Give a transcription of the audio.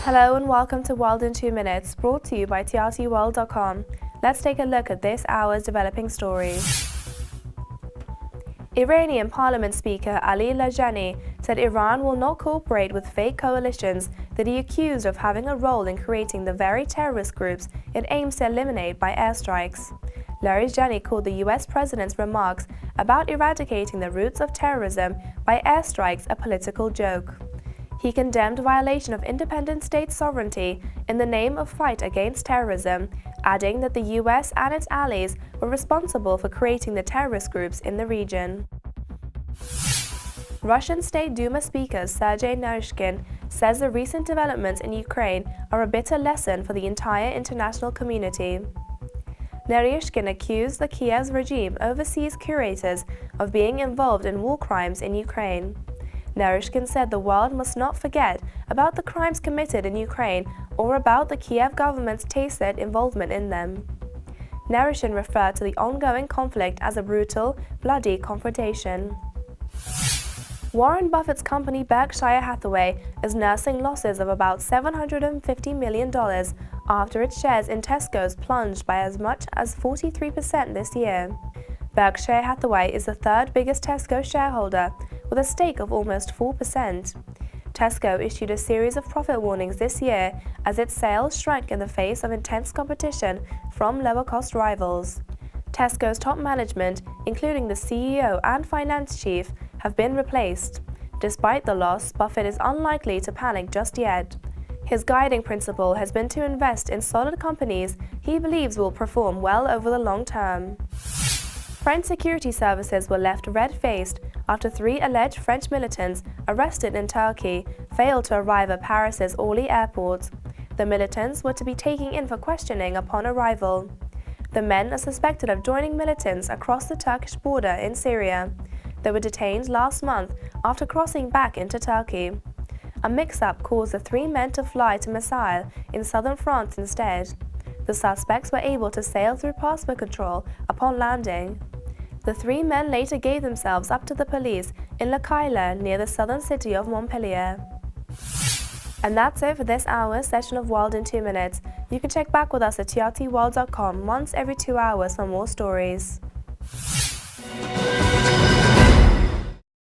Hello and welcome to World in 2 Minutes, brought to you by trtworld.com. Let's take a look at this hour's developing stories. Iranian Parliament Speaker Ali Larijani said Iran will not cooperate with fake coalitions that he accused of having a role in creating the very terrorist groups it aims to eliminate by airstrikes. Larijani called the US president's remarks about eradicating the roots of terrorism by airstrikes a political joke. He condemned violation of independent state sovereignty in the name of fight against terrorism, adding that the US and its allies were responsible for creating the terrorist groups in the region. Russian State Duma Speaker Sergei Naryshkin says the recent developments in Ukraine are a bitter lesson for the entire international community. Naryshkin accused the Kiev's regime overseas curators of being involved in war crimes in Ukraine. Naryshkin said the world must not forget about the crimes committed in Ukraine or about the Kiev government's tacit involvement in them. Naryshkin referred to the ongoing conflict as a brutal, bloody confrontation. Warren Buffett's company Berkshire Hathaway is nursing losses of about $750 million after its shares in Tesco's plunged by as much as 43% this year. Berkshire Hathaway is the third biggest Tesco shareholder, with a stake of almost 4%. Tesco issued a series of profit warnings this year as its sales shrank in the face of intense competition from lower-cost rivals. Tesco's top management, including the CEO and finance chief, have been replaced. Despite the loss, Buffett is unlikely to panic just yet. His guiding principle has been to invest in solid companies he believes will perform well over the long term. French security services were left red-faced after 3 alleged French militants arrested in Turkey failed to arrive at Paris's Orly airport. The militants were to be taken in for questioning upon arrival. The men are suspected of joining militants across the Turkish border in Syria. They were detained last month after crossing back into Turkey. A mix-up caused the 3 men to fly to Marseille in southern France instead. The suspects were able to sail through passport control upon landing. The 3 men later gave themselves up to the police in Le Caille near the southern city of Montpellier. And that's it for this hour's session of World in 2 Minutes. You can check back with us at trtworld.com once every 2 hours for more stories.